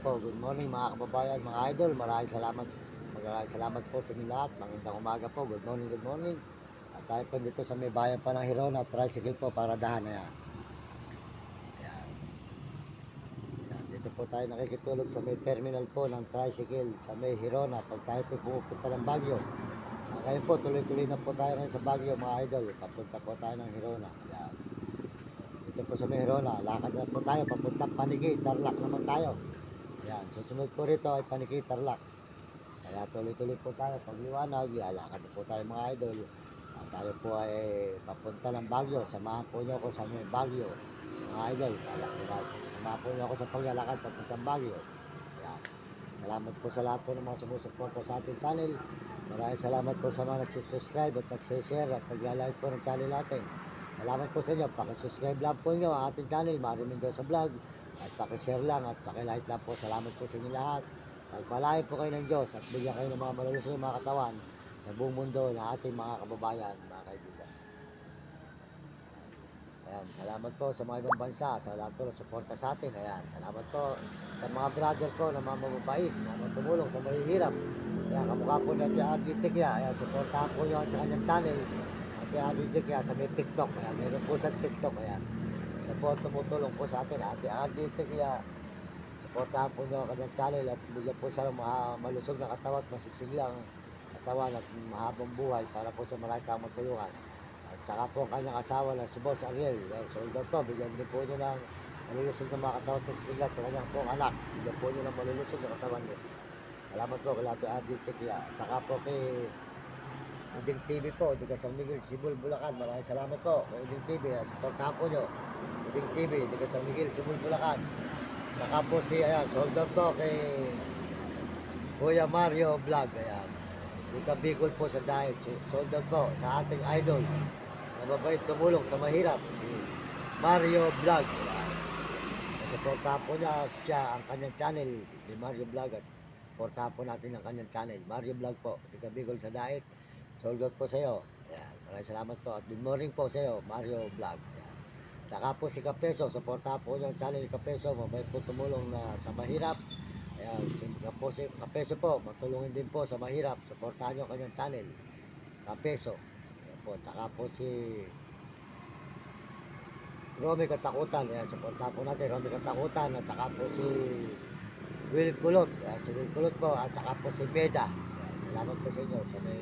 po, good morning mga kababayan, mga idol. Maraming salamat po sa inyo lahat. Magandang umaga po, good morning, good morning. At tayo po dito sa may bayan pa ng Hirona, tricycle po, paradahan na yan. Ayan. Ayan. Dito po tayo nakikitulog sa may terminal po ng tricycle sa may Hirona. Pag tayo po pumupunta ng Baguio. Ngayon po, tuloy-tuloy na po tayo ngayon sa Baguio mga idol. Papunta po tayo ng Hirona. Ayan. Dito po sa may Hirona, lakad na po tayo, papuntang Paniki, Tarlac naman tayo. Ayan, susunod po rito ay Paniki, Tarlac. Kaya tuloy-tuloy po tayo, pagliwanag, lalakad po tayo mga idol. At tayo po ay papunta ng Baguio. Samahan po niyo ako sa may Baguio. Mga idol, samahan po niyo ako sa paglalakad papuntang Baguio. Ayan. Salamat po sa lahat po ng mga sumusuporta sa ating channel. Maraming salamat po sa mga nagsusubscribe at nagsishare at naglalike po ng channel natin. Salamat po sa inyo. Pakisubscribe lang po nyo ang ating channel, Mario Mendoza Vlog. At pakishare lang at pakilike lang po. Salamat po sa inyo lahat. Pagpalain po kayo ng Diyos at bigyan kayo ng mga malulusog ng mga katawan sa buong mundo na ating mga kababayan, mga kaibigan. Ayan, salamat po sa mga ibang bansa, sa lahat po ng suporta sa atin. Ayan, salamat po sa mga brother ko na mga mababait na tumulong sa mahihirap. Ayan, kamukha po na RD Tekla. Ayan, suportahan po nyo sa kanyang channel. Ate RD Tekla sa may TikTok. Ayan, meron po sa TikTok. Ayan, siya po tumutulong po sa atin. Ate RD Tekla. Suportahan po nyo ang kanyang channel at bigyan po siya ng malusog na katawan at masisiglang katawan at mahabang buhay para po sa maraming tamang tulungan. At saka po ang kanyang asawa na si Boss Ariel. So doon po, bigyan din po nyo ng malulusog na mga katawan at masisiglang sa kanyang pong anak. Bigyan po nyo ng malulusog na katawan nyo. Salamat po kay Ate Adi Tekla. At saka po kay Uding TV po, Uding San Miguel, Sibol, Bulacan. Maraming salamat po kay Uding TV. Suportahan po nyo. Uding TV, Uding San Miguel, Sibol, Bulacan. Saka po si, ayan, sold out po kay Kuya Mario Vlog, ayan. Dika Bicol po sa diet, sold out po sa ating idol na mabait tumulong sa mahirap, si Mario Vlog. Ayan. Supportahan po niya siya ang kanyang channel ni Mario Vlog at supportahan po natin ang kanyang channel, Mario Vlog po, Dika Bicol sa diet, sold out po sa iyo. Ayan, maraming salamat po at good morning po sa iyo, Mario Vlog. Saka po si Kapeso, suportahan po yung channel ni Kapeso, mabait po tumulong na sa mahirap. Ayan, si Kapeso po, matulungin din po sa mahirap, suportahan nyo kanyang channel, Kapeso. Ayan po, saka po si Romy Katakutan, ayan, suportahan po natin, Romy Katakutan, at saka po si Will Kulot, ayan, si Will Kulot po, at saka po si Beda. Ayan, salamat po sa inyo, sa may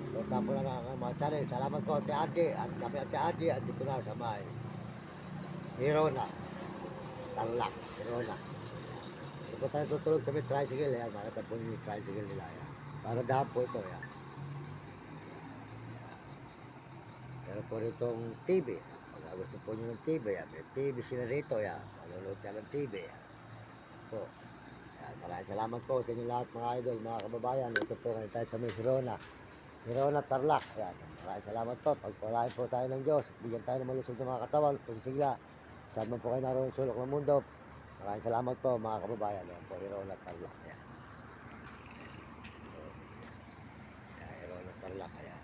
suportahan po na ng mga channel. Salamat po Ate Arji, at kami Ate Arji, at dito na sa may Hirona, Tarlac, Hirona. Ito po tayo tutulog sa may tricycle. Ayan, makita po yung tricycle nila. Ayan. Para dahan po ito. Ayan. Pero po ritong TV. Pag gusto po nyo ng TV, ayan. May TV sila rito. Ayan. Malulot niya ng TV. Ayan. Po. Ayan. Maraming salamat po sa inyo lahat mga idol, mga kababayan. Ito po ngayon tayo sa may Hirona. Hirona, Tarlac. Ayan. Maraming salamat po. Pagpalain po tayo ng Diyos. Bigyan tayo ng malusog ng mga katawan. Posisigla. Saan man po kayo naroon sulok ng mundo. Maraming salamat po mga kababayan. Ayan po, Hirona, Tarlac. Ayan. Ayan, Hirona, Tarlac. Ayan.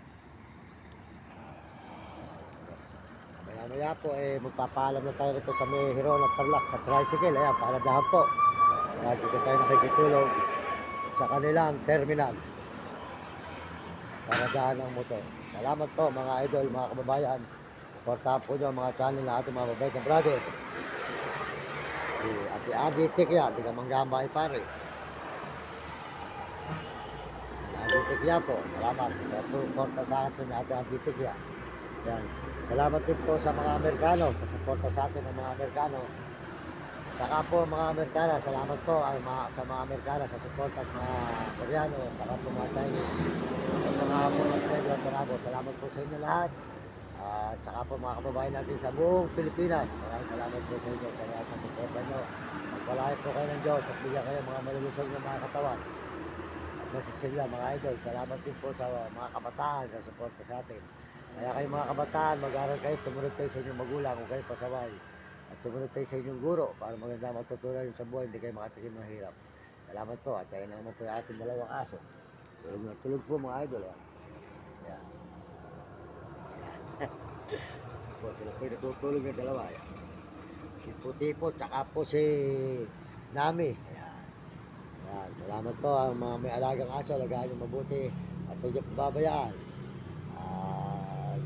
Maya-maya po, magpapaalam na tayo rito sa may Hirona, Tarlac sa tricycle. Ayan, paradahan po. Ayan, dito tayo nakikitulog sa kanilang terminal. Paradahan ng motor. Salamat po mga idol, mga kababayan. Suportahan po nyo ang mga channel na ating mga mabait na brother. Ate Adi Tekla, di ka manggama ay pare. Ate Tekla po, salamat sa suporta sa atin Ate Adi Tekla. Yan. Salamat din po sa mga Amerikano, sa suporta sa atin ng mga Amerikano. Saka po mga Amerikana, salamat po sa mga Amerikana sa suporta at mga Koreano, saka po mga Chinese. At mga Montenegro at Tarabo, salamat po sa inyo lahat. At saka po mga kababayan natin sa buong Pilipinas, maraming salamat po sa inyo sa lahat ng suporta nyo. Magpalain po kayo ng Diyos at bigyan kayo mga malulusog ng mga katawan. At masisigla mga idol, salamat din po sa mga kabataan sa suporta sa atin. Kaya kayo mga kabataan, mag-aral kayo, sumunod kayo sa inyong magulang kung kayo pasaway. At sumunod kayo sa inyong guro para maganda matutunan yung sa buhay, hindi kayo makatikim ng hirap. Salamat po at tayo naman po yung ating dalawang aso. Tulog na tulog po mga idol. Ayan. Po, sila po yung natutulog na dalawa. Ayan. Si Puti po, tsaka po si Nami. Ayan. Ayan, salamat po ang mga may alagang aso, alagaan nyo mabuti at huwag nyo pababayaan. At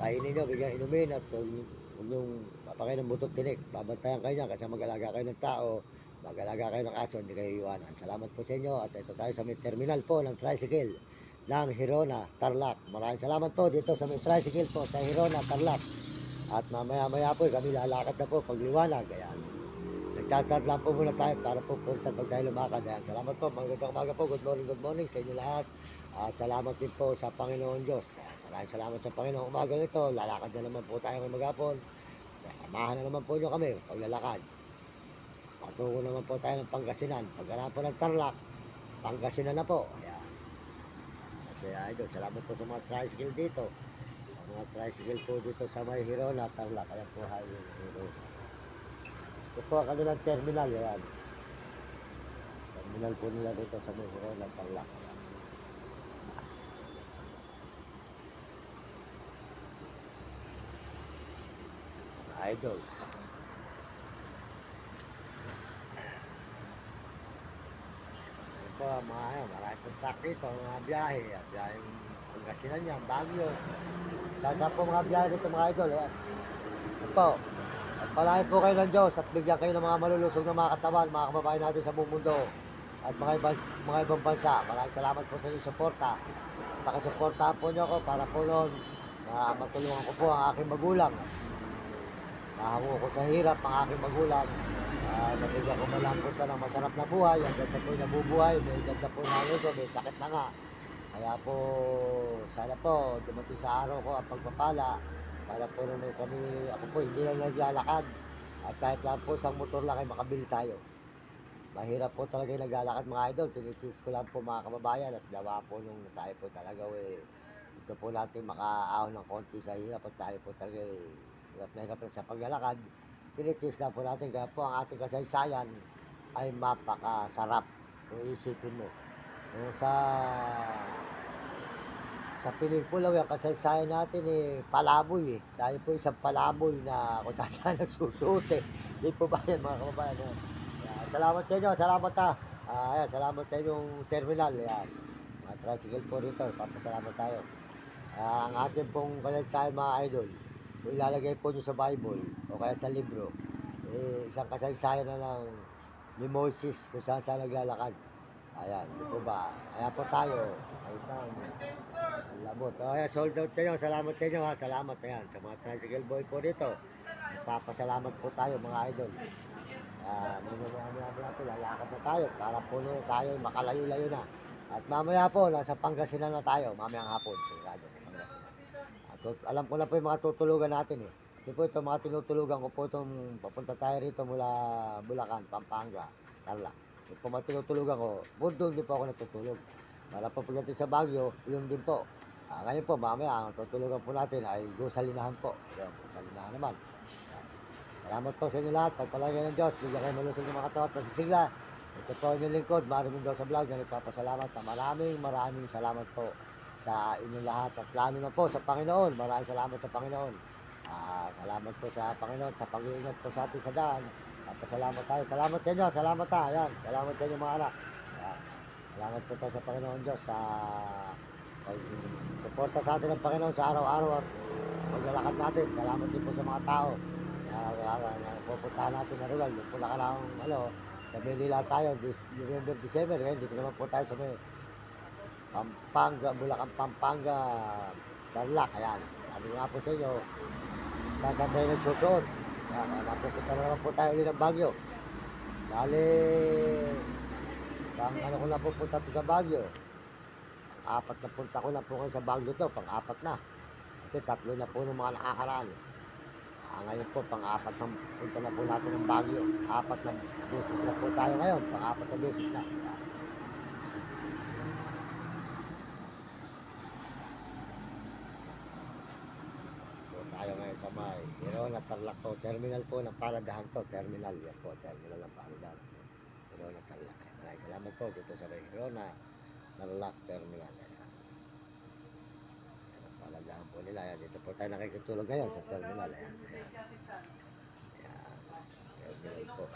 kainin nyo, bigyan inumin at huwag nyong papakain ng butot tinik. Babantayan kayo niyan kasi mag-alaga kayo ng tao, mag-alaga kayo ng aso, hindi kayo iwanan. Salamat po sa inyo at ito tayo sa may terminal po ng tricycle ng Hirona, Tarlac. Maraming salamat po dito sa may tricycle po sa Hirona, Tarlac. At mamaya-maya po kami lalakad na po pagliwanag. Ayan. Nagtatad lang po muna tayo para po punta pag tayo lumakad. Ayan. Salamat po. Magandang umaga po. Good morning sa inyo lahat. At salamat din po sa Panginoon Diyos. Maraming salamat sa Panginoon. Umaga nito, lalakad na naman po tayo ng maghapon. Samahan na naman po nyo kami paglalakad. Patungo naman po tayo ng Pangasinan. Pagkaraan po ng Tarlac, Pangasinan na po. Ayan. Kasi idol, salamat po sa mga tricycle dito. Sa mga tricycle po dito sa may Hirona, Tarlac. Ayan po highway Hirona. Ito po ang kanilang terminal. Ayan. Terminal po nila dito sa may Hirona, Tarlac. Idol. Ito marami pong truck dito, mga biyahe. Biyaheng Pangasinan yan, Baguio. Saan po mga biyahe dito mga idol. Ayan. Ito. At palahin po kayo ng Diyos at bigyan kayo ng mga malulusog na mga katawan, mga kababayan natin sa buong mundo at mga ibang bansa. Maraming salamat po sa inyong suporta. Pakisuportahan po nyo ako para po noon matulungan ko po ang aking magulang. Nahango ko sa hirap ang aking magulang. Nabigyan ko man lang po siya ng masarap na buhay. Hanggang sa po nabubuhay, may ganda po na ito, may sakit na nga. Kaya po, sana po dumating sa araw ko ang pagpapala. Para po naman kami, ako po hindi lang naglalakad. At kahit lang po isang motor lang ay makabili tayo. Mahirap po talaga yung naglalakad mga idol. Tinitiis ko lang po mga kababayan at gawa po nung tayo po talaga ito po natin makaahon ng konti sa hirap at tayo po talaga hirap na sa paglalakad. Tinitiis lang po natin kaya po ang ating kasaysayan ay mapakasarap kung isipin mo. Yung sa pelikula, yung kasaysayan natin palaboy Tayo po isang palaboy na kung saan nagsusuot Hindi po ba yan mga kababayan? Salamat sa inyo, salamat ayan, salamat sa inyong terminal. Ayan. Mga tricycle po rito, papasalamat tayo. Ang ating pong kasaysayan mga idol, kung ilalagay po nyo sa Bible o kaya sa libro, isang kasaysayan na ng ni Moses kung saan naglalakad. Ayan, di po ba? Ayan po tayo. Ay isang labot. Ayan, sold out sa inyo. Salamat sa inyo ha. Salamat ayan sa mga tricycle boy po dito. Papasalamat po tayo mga idol. Mamaya po, lalakad na tayo para po tayo makalayo-layo na. At mamaya po, nasa Pangasinan na tayo, mamayang hapon. Sigurado sa Pangasinan. At alam ko na po yung mga tutulugan natin Kasi po ito, mga tinutulugan ko po itong papunta tayo rito mula Bulacan, Pampanga, Tarlac. Yung po mga tinutulugan ko, doon din po ako natutulog. Para po pagdating sa Baguio, yun din po. Ngayon po, mamaya, ang tutulugan po natin ay Gusalinahan po. Yun, Gusalinahan naman. Salamat po sa inyo lahat. Pagpalagay ng Diyos, bigyan kayo malusog ng mga katawan at pasisigla. Ito po ang inyong lingkod, Maraming daw sa vlog na nagpapasalamat. Maraming salamat po sa inyong lahat. At plano na po sa Panginoon. Maraming salamat sa Panginoon. Salamat po sa Panginoon sa pag-iingat po sa atin sa daan. Pasalamat tayo. Salamat sa inyo. Salamat tayo. Ayan. Salamat sa inyo mga anak. Salamat po tayo sa Panginoon Diyos sa suporta sa atin ng Panginoon sa araw-araw at paglalakad natin. Salamat din po sa mga tao na pupuntahan natin na rural. Yung pula ka lang, sa Manila tayo, November, December. Ngayon, dito naman po tayo sa may Pampanga, Bulacan, Pampanga, Tarlac. Ayan. Sabi nga po sa inyo, saan tayo nagsusuot. Napupunta na naman po tayo ulit ng Baguio. Bali, ko na pupunta po sa Baguio. Apat na punta ko na po kayo sa Baguio to, pang-apat na. Kasi 3 na po ng mga nakakaraan. Ngayon po, pang-apat na punta na po natin ng Baguio. 4 na beses na po tayo ngayon, pang-4 na beses na. Tayo ngayon sa may Hirona, Tarlac po. Terminal po ng Paradahan to. Terminal yan po. Terminal ng Paradahan. Hirona, Tarlac. Maraming salamat po dito sa may Hirona, Tarlac Terminal. Paradahan po nila. Yan. Dito po tayo nakikitulog ngayon sa terminal. Ayan. Terminal po.